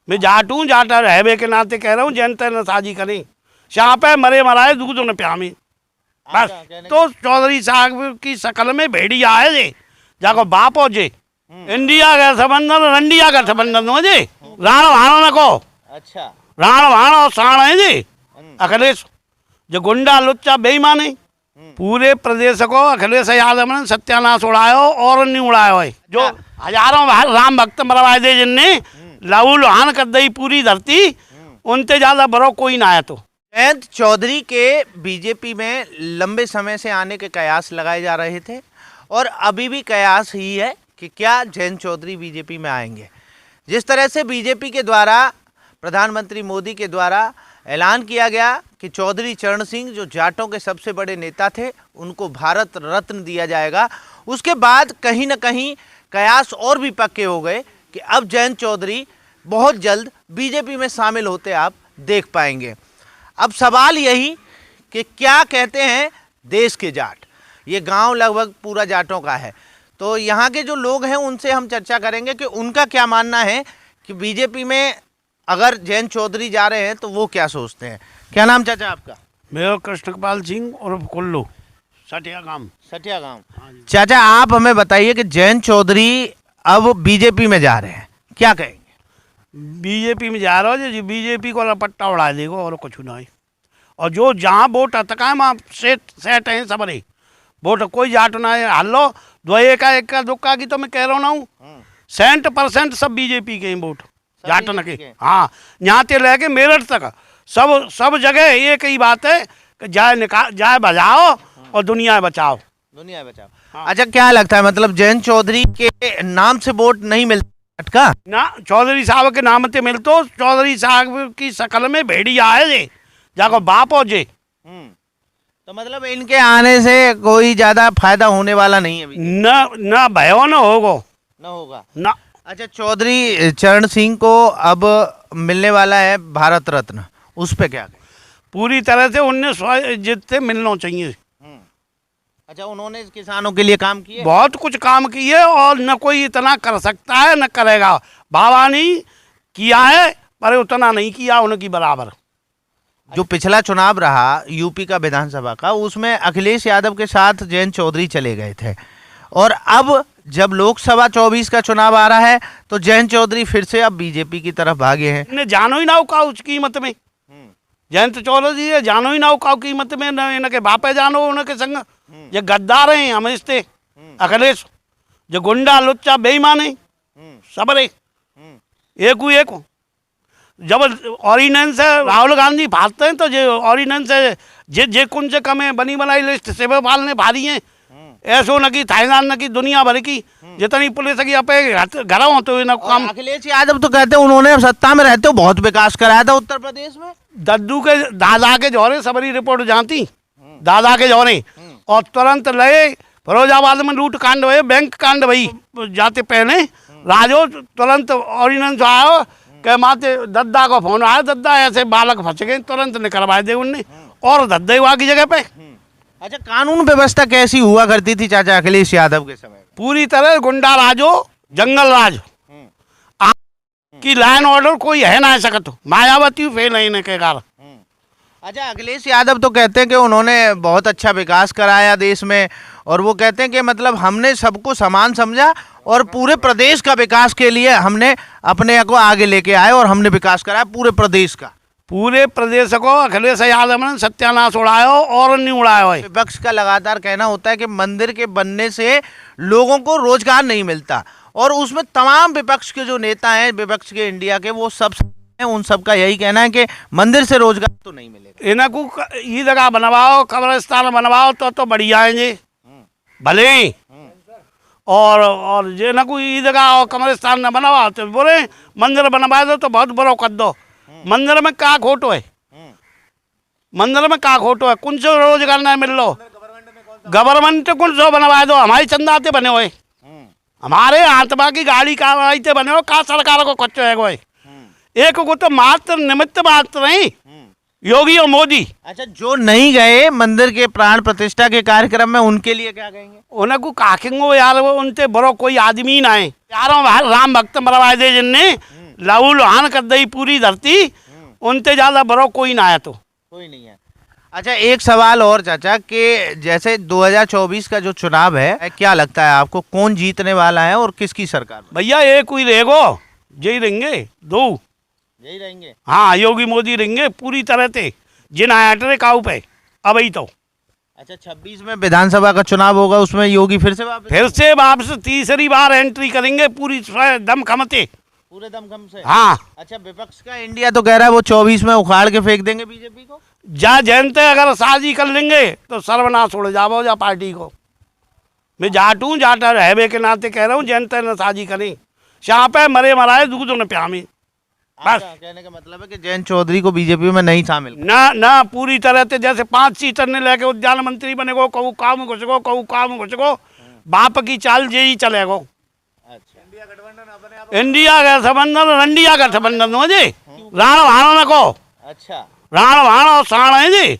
मैं जाट हूँ, जाटा रहबे के नाते कह रहा हूँ, जैन तैन शादी करें, शाह पे मरे मराए दूध न प्यामी बस। तो चौधरी साहब की शकल में भेड़िया है जे, जाको बाप हो जे, इंडिया गठबंधन रंडिया गठबंधन हो जे, राण भाणो न को, अच्छा राण भाणो साण है जे अखिलेश, जो गुंडा लुच्चा बेईमान है। पूरे प्रदेश को अखिलेश यादव ने सत्यानाश उड़ायो और नहीं उड़ायो है। जो हजारों राम भक्त मरवाए दे जिनने लहू लुहान कर दी पूरी धरती, उनसे ज्यादा बड़ो कोई ना आया। तो जयंत चौधरी के बीजेपी में लंबे समय से आने के कयास लगाए जा रहे थे और अभी भी कयास ही है कि क्या जयंत चौधरी बीजेपी में आएंगे। जिस तरह से बीजेपी के द्वारा प्रधानमंत्री मोदी के द्वारा ऐलान किया गया कि चौधरी चरण सिंह जो जाटों के सबसे बड़े नेता थे उनको भारत रत्न दिया जाएगा, उसके बाद कहीं ना कहीं कयास और भी पक्के हो गए कि अब जयंत चौधरी बहुत जल्द बीजेपी में शामिल होते आप देख पाएंगे। अब सवाल यही कि क्या कहते हैं देश के जाट, ये गांव लगभग पूरा जाटों का है, तो यहाँ के जो लोग हैं उनसे हम चर्चा करेंगे कि उनका क्या मानना है कि बीजेपी में अगर जयंत चौधरी जा रहे हैं तो वो क्या सोचते हैं। क्या नाम चाचा आपका? मेरा कृष्णपाल सिंह और कुल्लू सटिया गांव। सटिया गांव। चाचा आप हमें बताइए कि जयंत चौधरी अब बीजेपी में जा रहे हैं, क्या कहेंगे? बीजेपी में जा रहा हो जी, बीजेपी को रपट्टा उड़ा देगा और कुछ नहीं। और जो जहाँ वोट अटका है वहाँ सेट है सब रही वोट, कोई जाट ना है। हल्लो दो एक का दुक्का की तो मैं कह रहा हूँ 60% सब बीजेपी के वोट जाट न के। हाँ, यहाँ से लेके मेरठ तक सब जगह एक ही बात है कि जाए बजाओ और दुनिया बचाओ, दुनिया बचाओ। हाँ। अच्छा क्या लगता है मतलब जयंत चौधरी के नाम से वोट नहीं मिलता अटका ना? चौधरी साहब के नाम से मिलतो, चौधरी साहब की शकल में भेड़िया है जे, जाको बाप हो जे। तो मतलब इनके आने से कोई ज्यादा फायदा होने वाला नहीं है ना भयो ना होगा ना। अच्छा चौधरी चरण सिंह को अब मिलने वाला है भारत रत्न, उस पे क्या कहें? पूरी तरह से उन्हें जितने मिलना चाहिए। अच्छा उन्होंने किसानों के लिए काम किए, बहुत कुछ काम किए और न कोई इतना कर सकता है न करेगा। बाबा ने किया है पर उतना नहीं किया उनकी बराबर। जो पिछला चुनाव रहा यूपी का विधानसभा का, उसमें अखिलेश यादव के साथ जयंत चौधरी चले गए थे और अब जब लोकसभा 24 का चुनाव आ रहा है तो जयंत चौधरी फिर से अब बीजेपी की तरफ भागे हैं। इन्हें जानो ही ना होगा उस कीमत में, जयंत चौधरी जानो ही ना होगा कीमत में, न इनके बापे जानो उनके संग। ये गद्दार हैं हम इससे अखिलेश, जो गुंडा लुच्चा बेईमान है सब रे एक जब ऑर्डिनेंस है राहुल गांधी भागते हैं तो जो ऑर्डिनेंस है जे कुन से कम है बनी बनाई लिस्ट सेवा पालने भारी हैं। ऐसो न की थाईलैंड न की दुनिया भर की जितनी पुलिस की अपे घर हो तो ना काम। अखिलेश यादव तो कहते हैं उन्होंने सत्ता में रहते बहुत विकास कराया था उत्तर प्रदेश में। दद्दू के दादा के जौरे सबरी रिपोर्ट जानती, दादा के जौरे, और तुरंत लगे फिरोजाबाद में लूट कांड हुए, बैंक कांड भई जाते पहले राजो तुरंत ऑर्डिनेंस आया के माते दद्दा को फोन आया, दद्दा ऐसे बालक फंस गए, तुरंत निकलवाए दे उनने और दद्दे हुआ की जगह पे। अच्छा कानून व्यवस्था कैसी हुआ करती थी चाचा अखिलेश यादव के समय? पूरी तरह गुंडा राजो, जंगल राज की लाइन ऑर्डर कोई है ना सकत, मायावती फेल है इनके कारण। अच्छा अखिलेश यादव तो कहते हैं कि उन्होंने बहुत अच्छा विकास कराया देश में और वो कहते हैं कि मतलब हमने सबको समान समझा और पूरे प्रदेश का विकास के लिए हमने अपने को आगे लेके आए और हमने विकास कराया पूरे प्रदेश का। पूरे प्रदेश को अखिलेश यादव ने सत्यानाश उड़ायो और नहीं उड़ायो है। विपक्ष का लगातार कहना होता है कि मंदिर के बनने से लोगों को रोजगार नहीं मिलता और उसमें तमाम विपक्ष के जो नेता हैं विपक्ष के इंडिया के वो सब उन सब का यही कहना है कि मंदिर से रोजगार तो नहीं मिलेगा। इनको ये जगह बनवाओ, कब्रिस्तान बनवाओ तो बढ़िया है जी भले, और जिनको ये जगह कब्रिस्तान न बनवाओ तो बोले मंदिर बनवा दो तो बहुत बड़ो कर दो। मंदिर में क्या खोटो है, मंदिर में क्या खोटो है, कौन से रोजगार नहीं मिल लो, गवर्नमेंट कौन सो बनवा दो, हमारी चंदाते बने हुए, हमारे आत्मा की गाड़ी का बने हो का सरकार को कच्चो है कोई एक को तो मात्र निमित्त मात्र नहीं योगी और मोदी। अच्छा जो नहीं गए मंदिर के प्राण प्रतिष्ठा के कार्यक्रम में उनके लिए क्या कहेंगे? उनको काखेंगे यार, वो उनसे बड़ो कोई आदमी ना है यारों। राम भक्त मरवाए दे जिनने लहू लुहान कर दई पूरी धरती, उनसे ज्यादा बड़ो कोई ना आया तो। कोई नहीं है। अच्छा, एक सवाल और चाचा कि जैसे 2024 का जो चुनाव है, क्या लगता है आपको कौन जीतने वाला है और किसकी सरकार में? भैया एक कोई रहेगो, यही रहेंगे दो। यही रहेंगे। हाँ, योगी मोदी रहेंगे पूरी तरह से, जिन आयाटरे काऊ पे अब ही तो। अच्छा, 26 में विधानसभा का चुनाव होगा, उसमें योगी फिर से वापस तीसरी बार एंट्री करेंगे पूरी दम खमते, पूरे दमखम से। हाँ। अच्छा, विपक्ष का इंडिया तो कह रहा है वो 24 में उखाड़ के फेंक देंगे बीजेपी को। जा जनते अगर साजी कर लेंगे तो सर्वनाश उड़ जाओ जा पार्टी को। मैं जाटू जाटा रहबे के नाते कह रहा हूँ, जनता न साजी करें, शाह पे मरे मराए दूध न प्यामी। बस कहने का मतलब है कि जयंत चौधरी को बीजेपी में नहीं शामिल ना ना पूरी तरह से, जैसे 5 सीटर ने लेके उद्यान मंत्री बनेगो, कहू काम घुसगो, कहू काम घुसगो, बाप की चाल यही चलेगो। अच्छा, इंडिया गठबंधन रंडिया गठबंधन हो जी, राण भाणो न को। अच्छा, राण भाण और साण है जी।